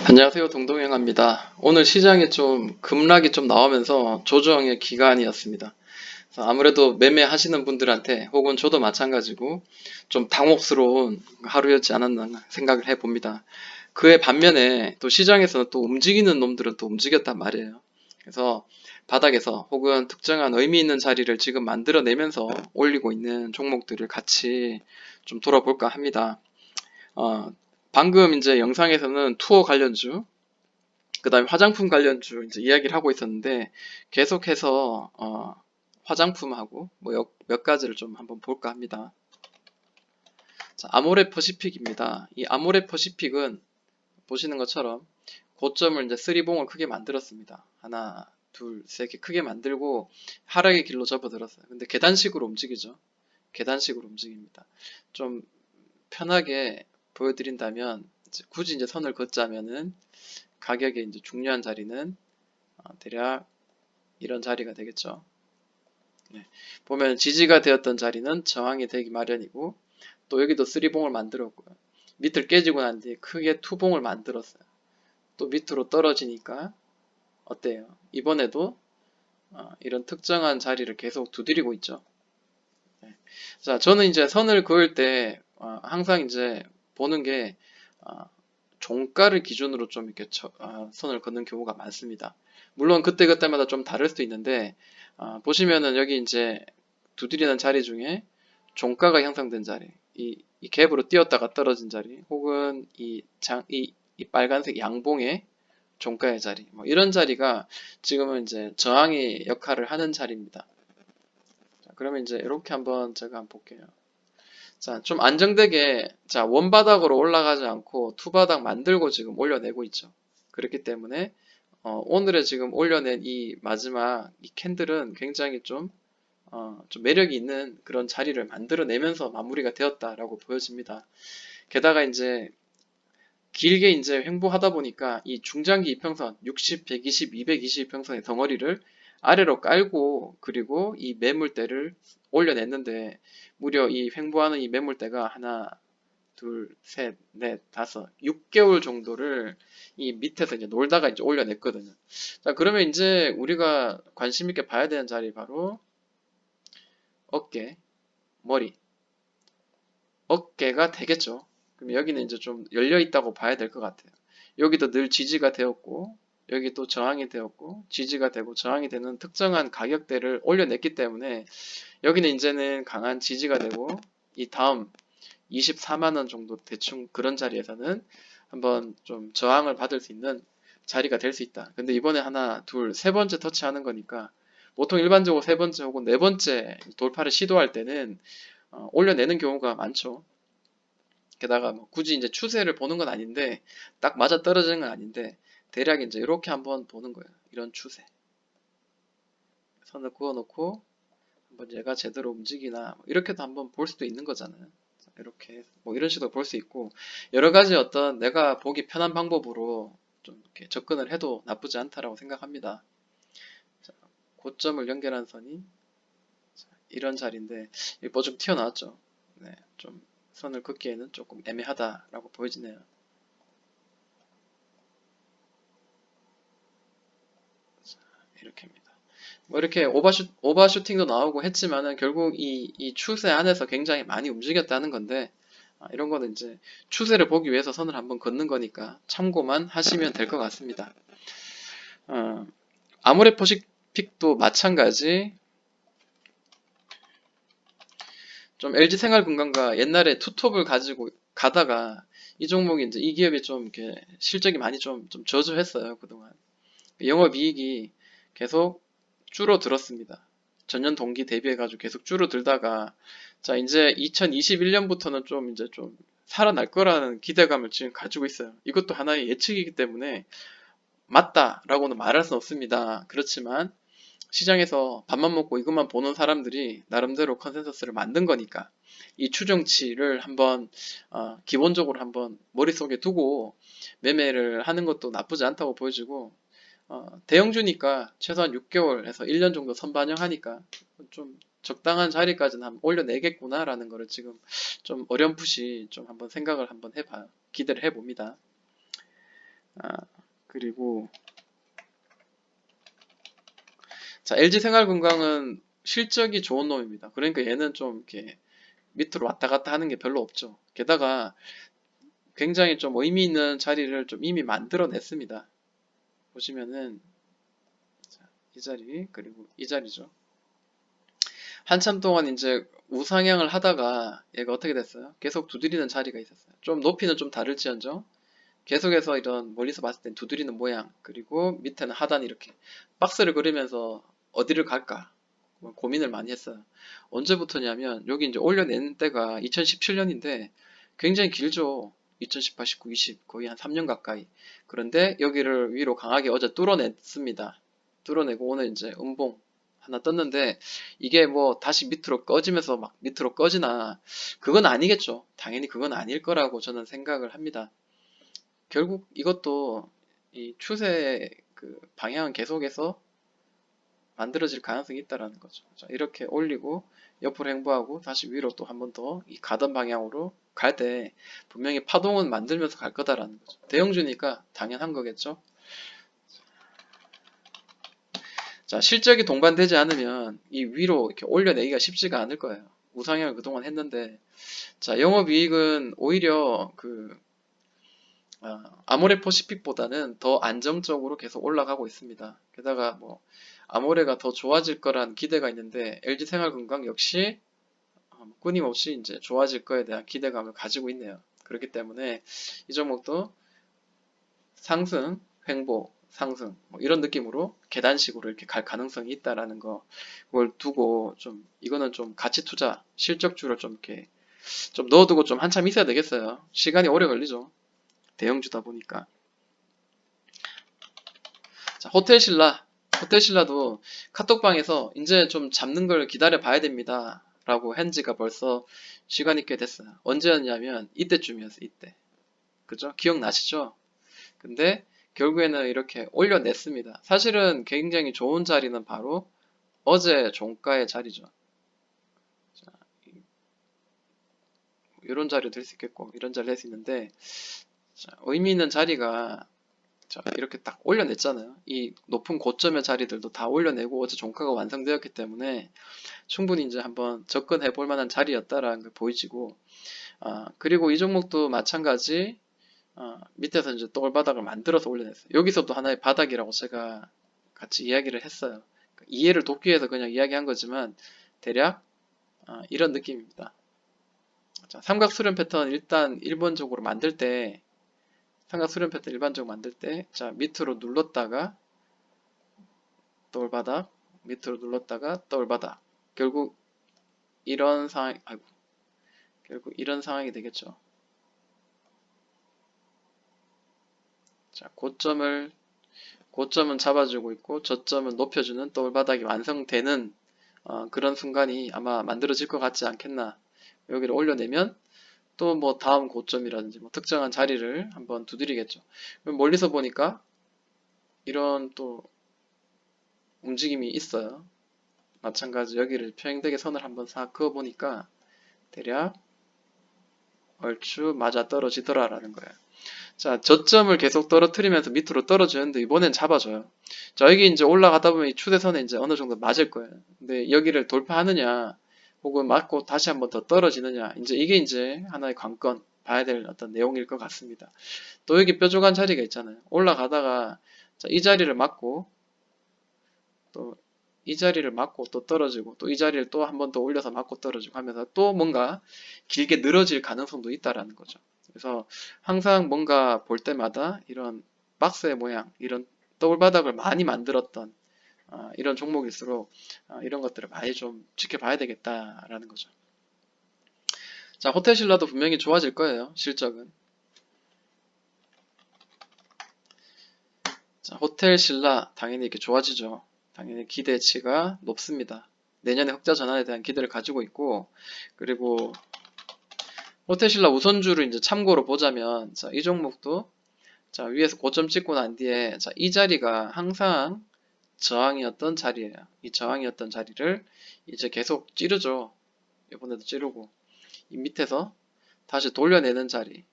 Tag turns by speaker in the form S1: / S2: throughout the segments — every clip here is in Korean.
S1: 안녕하세요. 동동영화입니다. 오늘 시장에 좀 급락이 좀 나오면서 조정의 기간이었습니다. 그래서 아무래도 매매하시는 분들한테 혹은 저도 마찬가지고 좀 당혹스러운 하루였지 않았나 생각을 해봅니다. 그에 반면에 또 시장에서는 또 움직이는 놈들은 또 움직였단 말이에요. 그래서 바닥에서 혹은 특정한 의미 있는 자리를 지금 만들어내면서 올리고 있는 종목들을 같이 좀 돌아볼까 합니다. 어, 방금 이제 영상에서는 투어 관련주, 그 다음에 화장품 관련주 이제 이야기를 하고 있었는데 계속해서 화장품하고 뭐 몇 가지를 좀 한번 볼까 합니다. 자, 아모레 퍼시픽입니다. 이 아모레 퍼시픽은 보시는 것처럼 고점을 이제 쓰리봉을 크게 만들었습니다. 하나, 둘, 세 개 크게 만들고 하락의 길로 접어들었어요. 근데 계단식으로 움직이죠. 계단식으로 움직입니다. 좀 편하게 보여드린다면 굳이 이제 선을 긋자면은 가격의 이제 중요한 자리는 대략 이런 자리가 되겠죠. 네. 보면 지지가 되었던 자리는 저항이 되기 마련이고 또 여기도 쓰리봉을 만들었고요. 밑을 깨지고 난 뒤에 크게 투봉을 만들었어요. 또 밑으로 떨어지니까 어때요? 이번에도 이런 특정한 자리를 계속 두드리고 있죠. 네. 자, 저는 이제 선을 그을 때 항상 이제 보는 게 종가를 기준으로 좀 이렇게 선을 긋는 경우가 많습니다. 물론 그때그때마다 좀 다를 수도 있는데 보시면은 여기 이제 두드리는 자리 중에 종가가 형성된 자리, 이 갭으로 뛰었다가 떨어진 자리, 혹은 이 빨간색 양봉의 종가의 자리, 뭐 이런 자리가 지금은 이제 저항의 역할을 하는 자리입니다. 자, 그러면 이제 이렇게 한번 제가 한번 볼게요. 자, 좀 안정되게, 자, 원바닥으로 올라가지 않고 투바닥 만들고 지금 올려내고 있죠. 그렇기 때문에, 오늘의 지금 올려낸 이 마지막 이 캔들은 굉장히 좀 매력이 있는 그런 자리를 만들어내면서 마무리가 되었다라고 보여집니다. 게다가 이제 길게 이제 횡보하다 보니까 이 중장기 이평선 60, 120, 220 이평선의 덩어리를 아래로 깔고 그리고 이 매물대를 올려냈는데 무려 이 횡보하는 이 매물대가 하나, 둘, 셋, 넷, 다섯, 6개월 정도를 이 밑에서 이제 놀다가 이제 올려냈거든요. 자, 그러면 이제 우리가 관심 있게 봐야 되는 자리 바로 어깨, 머리. 어깨가 되겠죠. 그럼 여기는 이제 좀 열려 있다고 봐야 될 것 같아요. 여기도 늘 지지가 되었고, 여기 또 저항이 되었고, 지지가 되고 저항이 되는 특정한 가격대를 올려냈기 때문에 여기는 이제는 강한 지지가 되고, 이 다음 24만원 정도 대충 그런 자리에서는 한번 좀 저항을 받을 수 있는 자리가 될 수 있다. 근데 이번에 하나, 둘, 세 번째 터치하는 거니까 보통 일반적으로 세 번째 혹은 네 번째 돌파를 시도할 때는 올려내는 경우가 많죠. 게다가 뭐 굳이 이제 추세를 보는 건 아닌데 딱 맞아 떨어지는 건 아닌데 대략 이제 이렇게 한번 보는 거예요. 이런 추세. 선을 그어놓고 한번 얘가 제대로 움직이나 뭐 이렇게도 한번 볼 수도 있는 거잖아요. 이렇게 뭐 이런 식으로 볼 수 있고 여러 가지 어떤 내가 보기 편한 방법으로 좀 이렇게 접근을 해도 나쁘지 않다라고 생각합니다. 자, 고점을 연결한 선이 이런 자리인데 여기 뭐좀 튀어나왔죠. 네, 좀 선을 긋기에는 조금 애매하다라고 보여지네요. 이렇게입니다. 뭐 이렇게 오버슈팅도 나오고 했지만은 결국 이 추세 안에서 굉장히 많이 움직였다는 건데 이런 거는 이제 추세를 보기 위해서 선을 한번 긋는 거니까 참고만 하시면 될 것 같습니다. 어, 아모레퍼식픽도 마찬가지. 좀 LG생활건강과 옛날에 투톱을 가지고 가다가 이 종목이 이제 이 기업이 좀 이렇게 실적이 많이 좀 저조했어요 그동안. 영업이익이 계속 줄어들었습니다. 전년 동기 대비해가지고 계속 줄어들다가 자 이제 2021년부터는 좀 이제 좀 살아날 거라는 기대감을 지금 가지고 있어요. 이것도 하나의 예측이기 때문에 맞다라고는 말할 수는 없습니다. 그렇지만 시장에서 밥만 먹고 이것만 보는 사람들이 나름대로 컨센서스를 만든 거니까 이 추정치를 한번 기본적으로 한번 머릿속에 두고 매매를 하는 것도 나쁘지 않다고 보여지고 대형주니까 최소한 6개월에서 1년 정도 선반영하니까 좀 적당한 자리까지는 한번 올려내겠구나라는 거를 지금 좀 어렴풋이 좀 한번 생각을 한번 해봐요. 기대를 해봅니다. 아, 그리고 자, LG생활건강은 실적이 좋은 놈입니다. 그러니까 얘는 좀 이렇게 밑으로 왔다 갔다 하는 게 별로 없죠. 게다가 굉장히 좀 의미 있는 자리를 좀 이미 만들어냈습니다. 보시면은 자, 이 자리 그리고 이 자리죠. 한참 동안 이제 우상향을 하다가 얘가 어떻게 됐어요? 계속 두드리는 자리가 있었어요. 좀 높이는 좀 다를지언정 계속해서 이런 멀리서 봤을 땐 두드리는 모양 그리고 밑에는 하단 이렇게 박스를 그리면서 어디를 갈까 고민을 많이 했어요. 언제부터냐면 여기 이제 올려낸 때가 2017년인데 굉장히 길죠. 2018, 19, 20 거의 한 3년 가까이. 그런데 여기를 위로 강하게 어제 뚫어냈습니다. 뚫어내고 오늘 이제 음봉 하나 떴는데 이게 뭐 다시 밑으로 꺼지면서 막 밑으로 꺼지나 그건 아니겠죠. 당연히 그건 아닐 거라고 저는 생각을 합니다. 결국 이것도 이 추세 그 방향은 계속해서 만들어질 가능성이 있다라는 거죠. 자, 이렇게 올리고 옆으로 행보하고 다시 위로 또 한 번 더 이 가던 방향으로 갈 때 분명히 파동은 만들면서 갈 거다라는 거죠. 대형주니까 당연한 거겠죠. 자, 실적이 동반되지 않으면 이 위로 이렇게 올려내기가 쉽지가 않을 거예요. 우상향을 그동안 했는데 자, 영업이익은 오히려 그 아모레퍼시픽보다는 더 안정적으로 계속 올라가고 있습니다. 게다가 뭐 아모레가 더 좋아질 거란 기대가 있는데 LG생활건강 역시 끊임없이 이제 좋아질 거에 대한 기대감을 가지고 있네요. 그렇기 때문에 이 종목도 상승, 횡보, 상승 뭐 이런 느낌으로 계단식으로 이렇게 갈 가능성이 있다라는 거 그걸 두고 좀 이거는 좀 가치 투자 실적주를 좀 이렇게 좀 넣어두고 좀 한참 있어야 되겠어요. 시간이 오래 걸리죠. 대형주다 보니까. 자, 호텔신라도 카톡방에서 이제 좀 잡는 걸 기다려 봐야 됩니다. 라고 한 지가 벌써 시간이 꽤 됐어요. 언제였냐면 이때쯤이었어요. 이때. 그죠? 기억나시죠? 근데 결국에는 이렇게 올려냈습니다. 사실은 굉장히 좋은 자리는 바로 어제 종가의 자리죠. 자, 이런 자리도 될 수 있겠고 이런 자리 될 수 있는데 자, 의미 있는 자리가 자, 이렇게 딱 올려냈잖아요. 이 높은 고점의 자리들도 다 올려내고 어제 종가가 완성되었기 때문에 충분히 이제 한번 접근해 볼 만한 자리였다라는 걸 보이지고 그리고 이 종목도 마찬가지 밑에서 이제 똘바닥을 만들어서 올려냈어요. 여기서도 하나의 바닥이라고 제가 같이 이야기를 했어요. 그러니까 이해를 돕기 위해서 그냥 이야기한 거지만 대략 이런 느낌입니다. 자, 삼각수렴 패턴 일단 일반적으로 만들 때 삼각수렴 패턴 일반적으로 만들 때 자, 밑으로 눌렀다가 똘바닥 밑으로 눌렀다가 똘바닥 결국 이런 상황 아이고 결국 이런 상황이 되겠죠. 자, 고점은 잡아주고 있고 저점은 높여주는 똘바닥이 완성되는 그런 순간이 아마 만들어질 것 같지 않겠나. 여기를 올려내면 또 뭐 다음 고점이라든지 뭐 특정한 자리를 한번 두드리겠죠. 멀리서 보니까 이런 또 움직임이 있어요. 마찬가지 여기를 평행되게 선을 한번 싹 그어보니까 대략 얼추 맞아 떨어지더라라는 거예요. 자, 저점을 계속 떨어뜨리면서 밑으로 떨어지는데 이번엔 잡아줘요. 자, 여기 이제 올라가다 보면 이 추세선에 이제 어느 정도 맞을 거예요. 근데 여기를 돌파하느냐, 혹은 맞고 다시 한번 더 떨어지느냐, 이게 이제 하나의 관건, 봐야 될 어떤 내용일 것 같습니다. 또 여기 뾰족한 자리가 있잖아요. 올라가다가 자, 이 자리를 맞고 또 이 자리를 맞고 또 떨어지고 또 이 자리를 또 한 번 더 올려서 맞고 떨어지고 하면서 또 뭔가 길게 늘어질 가능성도 있다라는 거죠. 그래서 항상 뭔가 볼 때마다 이런 박스의 모양, 이런 더블바닥을 많이 만들었던 이런 종목일수록 이런 것들을 많이 좀 지켜봐야 되겠다라는 거죠. 자, 호텔신라도 분명히 좋아질 거예요. 실적은. 자, 호텔신라 당연히 이렇게 좋아지죠. 당연히 기대치가 높습니다. 내년에 흑자 전환에 대한 기대를 가지고 있고 그리고 호텔신라 우선주를 이제 참고로 보자면 자, 이 종목도 자, 위에서 고점 찍고 난 뒤에 자, 이 자리가 항상 저항이었던 자리예요. 이 저항이었던 자리를 이제 계속 찌르죠. 이번에도 찌르고 이 밑에서 다시 돌려내는 자리.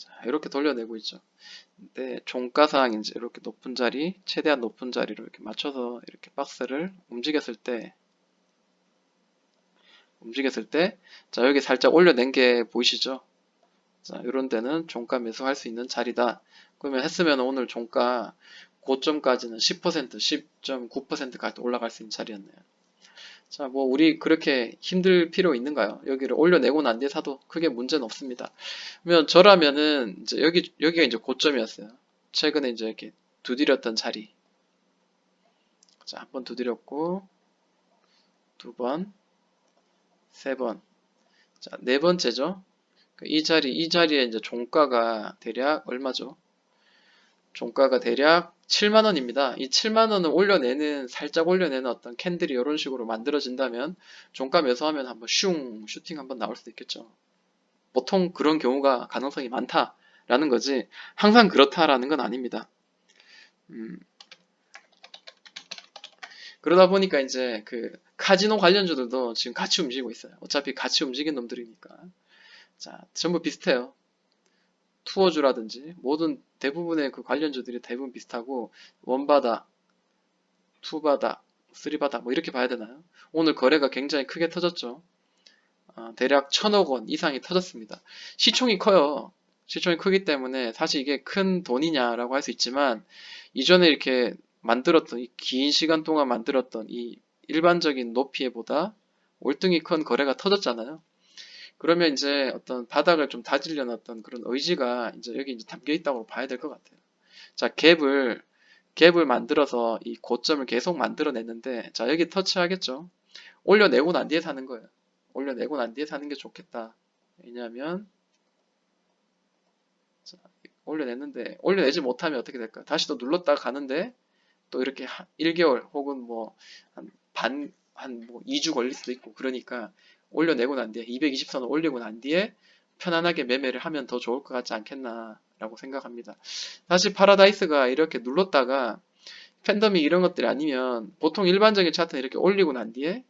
S1: 자, 이렇게 돌려내고 있죠. 근데 종가상 이제 이렇게 높은 자리, 최대한 높은 자리로 이렇게 맞춰서 이렇게 박스를 움직였을 때, 자, 여기 살짝 올려낸 게 보이시죠? 자, 이런 데는 종가 매수할 수 있는 자리다. 그러면 했으면 오늘 종가 고점까지는 10%, 10.9%까지 올라갈 수 있는 자리였네요. 자, 뭐 우리 그렇게 힘들 필요 있는가요? 여기를 올려내고 난 뒤에 사도 크게 문제는 없습니다. 그러면 저라면은 이제 여기가 이제 고점이었어요. 최근에 이제 이렇게 두드렸던 자리. 자, 한 번 두드렸고, 두 번, 세 번. 자, 네 번째죠. 이 자리에 이제 종가가 대략 얼마죠? 종가가 대략 7만 원입니다. 이 7만 원을 살짝 올려내는 어떤 캔들이 이런 식으로 만들어진다면 종가 매수하면 한번 슈팅 한번 나올 수도 있겠죠. 보통 그런 경우가 가능성이 많다라는 거지 항상 그렇다라는 건 아닙니다. 그러다 보니까 이제 그 카지노 관련주들도 지금 같이 움직이고 있어요. 어차피 같이 움직이는 놈들이니까. 자, 전부 비슷해요. 투어주라든지 모든 대부분의 그 관련주들이 대부분 비슷하고 원바닥, 투바닥, 쓰리바닥 뭐 이렇게 봐야 되나요? 오늘 거래가 굉장히 크게 터졌죠. 대략 1,000억 원 이상이 터졌습니다. 시총이 커요. 시총이 크기 때문에 사실 이게 큰 돈이냐라고 할 수 있지만 이전에 이렇게 만들었던 이 긴 시간 동안 만들었던 이 일반적인 높이보다 월등히 큰 거래가 터졌잖아요. 그러면 이제 어떤 바닥을 좀 다지려는 어떤 그런 의지가 이제 여기 이제 담겨 있다고 봐야 될 것 같아요. 자, 갭을 만들어서 이 고점을 계속 만들어냈는데, 자, 여기 터치하겠죠? 올려내고 난 뒤에 사는 거예요. 올려내고 난 뒤에 사는 게 좋겠다. 왜냐하면, 자, 올려내지 못하면 어떻게 될까? 다시 또 눌렀다가 가는데, 또 이렇게 1개월 혹은 뭐, 한 뭐 2주 걸릴 수도 있고, 그러니까, 올려내고 난 뒤에, 220선을 올리고 난 뒤에, 편안하게 매매를 하면 더 좋을 것 같지 않겠나라고 생각합니다. 사실 파라다이스가 이렇게 눌렀다가 팬덤이 이런 것들이 아니면 보통 일반적인 차트는 이렇게 올리고 난 뒤에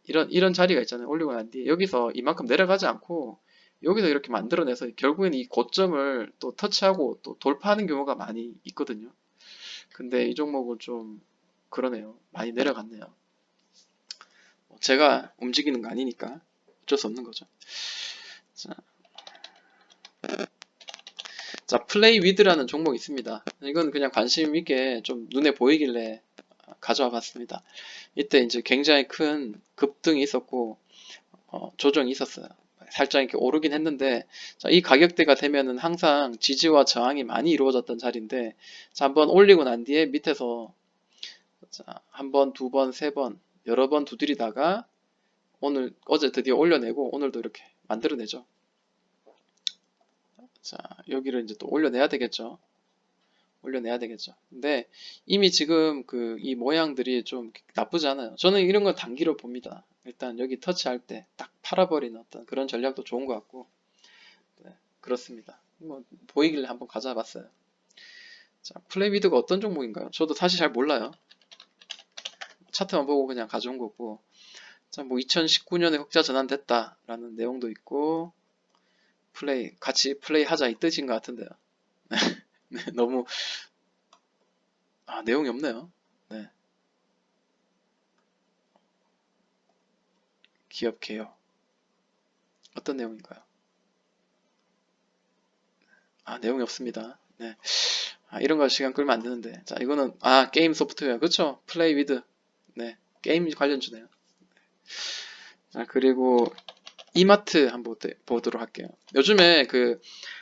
S1: 이런 자리가 있잖아요. 올리고 난 뒤에 여기서 이만큼 내려가지 않고 여기서 이렇게 만들어내서 결국에는 이 고점을 또 터치하고 또 돌파하는 경우가 많이 있거든요. 근데 이 종목은 좀 그러네요. 많이 내려갔네요. 제가 움직이는 거 아니니까 어쩔 수 없는 거죠. 자, 플레이 위드라는 종목이 있습니다. 이건 그냥 관심 있게 좀 눈에 보이길래 가져와 봤습니다. 이때 이제 굉장히 큰 급등이 있었고 조정이 있었어요. 살짝 이렇게 오르긴 했는데 자, 이 가격대가 되면은 항상 지지와 저항이 많이 이루어졌던 자리인데 자, 한번 올리고 난 뒤에 밑에서 자, 한 번, 두 번, 세 번, 여러 번 두드리다가 어제 드디어 올려내고 오늘도 이렇게 만들어내죠. 자, 여기를 이제 또 올려내야 되겠죠. 근데 이미 지금 이 모양들이 좀 나쁘지 않아요. 저는 이런 걸 단기로 봅니다. 일단 여기 터치할 때 딱 팔아버리는 어떤 그런 전략도 좋은 것 같고, 네, 그렇습니다. 뭐 보이길래 한번 가져와봤어요. 자, 플레이비드가 어떤 종목인가요? 저도 사실 잘 몰라요. 차트만 보고 그냥 가져온 거고, 자, 뭐 2019년에 흑자 전환됐다라는 내용도 있고, 같이 플레이하자 이 뜻인 것 같은데요. 네, 너무 내용이 없네요. 네, 기업 개요. 어떤 내용인가요? 내용이 없습니다. 네. 이런 거 시간 끌면 안 되는데. 자, 이거는, 게임 소프트웨어. 그쵸? 플레이 위드. 네. 게임 관련주네요. 자, 그리고 이마트 한번 보도록 할게요. 요즘에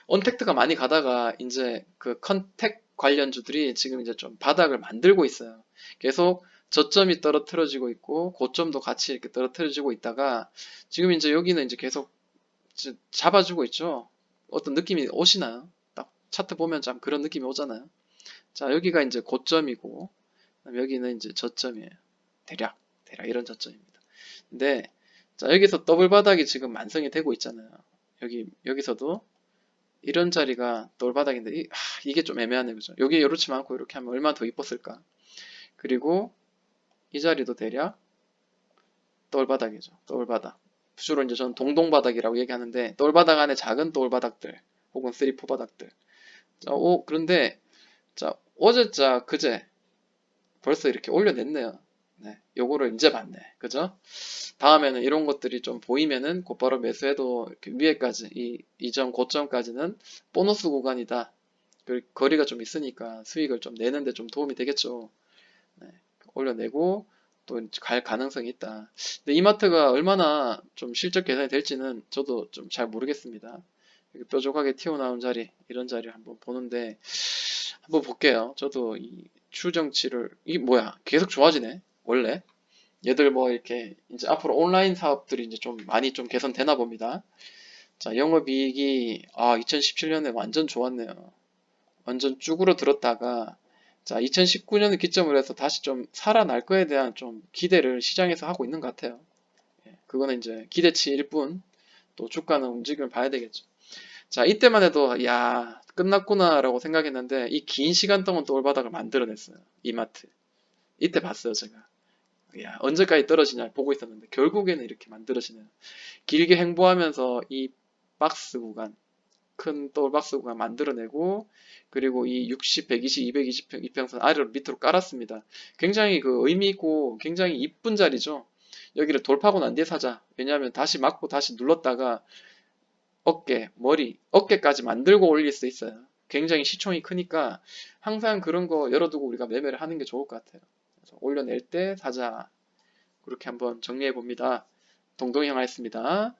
S1: 언택트가 많이 가다가 이제 컨택 관련주들이 지금 이제 좀 바닥을 만들고 있어요. 계속 저점이 떨어뜨려지고 있고, 고점도 같이 이렇게 떨어뜨려지고 있다가, 지금 이제 여기는 이제 계속 잡아주고 있죠. 어떤 느낌이 오시나요? 딱 차트 보면 참 그런 느낌이 오잖아요. 자, 여기가 이제 고점이고, 여기는 이제 저점이에요. 대략 이런 저점입니다. 근데, 자, 여기서 더블 바닥이 지금 완성이 되고 있잖아요. 여기서도 이런 자리가 더블 바닥인데, 이게 좀 애매하네요. 그죠? 여기 이렇지 않고 이렇게 하면 얼마나 더 이뻤을까? 그리고 이 자리도 대략 더블 바닥이죠. 더블 바닥. 주로 이제 저는 동동바닥이라고 얘기하는데, 더블 바닥 안에 작은 더블 바닥들, 혹은 3, 4 바닥들. 자, 그런데 자, 그제 벌써 이렇게 올려냈네요. 네, 요거를 이제 봤네. 그죠? 다음에는 이런 것들이 좀 보이면은 곧바로 매수해도 이렇게 위에까지, 이전 고점까지는 보너스 구간이다. 거리가 좀 있으니까 수익을 좀 내는데 좀 도움이 되겠죠. 네, 올려내고 또 갈 가능성이 있다. 근데 이마트가 얼마나 좀 실적 개선이 될지는 저도 좀 잘 모르겠습니다. 이렇게 뾰족하게 튀어나온 자리, 이런 자리를 한번 보는데 한번 볼게요. 저도 이 추정치를, 이게 뭐야? 계속 좋아지네. 원래 얘들 뭐 이렇게 이제 앞으로 온라인 사업들이 이제 좀 많이 좀 개선되나 봅니다. 자, 영업이익이 2017년에 완전 좋았네요. 완전 쭈그러 들었다가 자, 2019년을 기점으로 해서 다시 좀 살아날 거에 대한 좀 기대를 시장에서 하고 있는 것 같아요. 예, 그거는 이제 기대치일 뿐, 또 주가는 움직임을 봐야 되겠죠. 자, 이때만 해도 야, 끝났구나라고 생각했는데 이 긴 시간 동안 또 올바닥을 만들어냈어요. 이마트. 이때 봤어요, 제가. 야, 언제까지 떨어지냐 보고 있었는데 결국에는 이렇게 만들어지네요. 길게 행보하면서 이 박스 구간, 큰 박스 구간 만들어내고, 그리고 이 60, 120, 220 이평선 아래로 밑으로 깔았습니다. 굉장히 그 의미 있고 굉장히 이쁜 자리죠. 여기를 돌파하고 난 뒤에 사자. 왜냐하면 다시 맞고 다시 눌렀다가 어깨까지 만들고 올릴 수 있어요. 굉장히 시총이 크니까 항상 그런 거 열어두고 우리가 매매를 하는 게 좋을 것 같아요. 그래서 올려낼 때 사자. 그렇게 한번 정리해 봅니다. 동동이 형 하였습니다.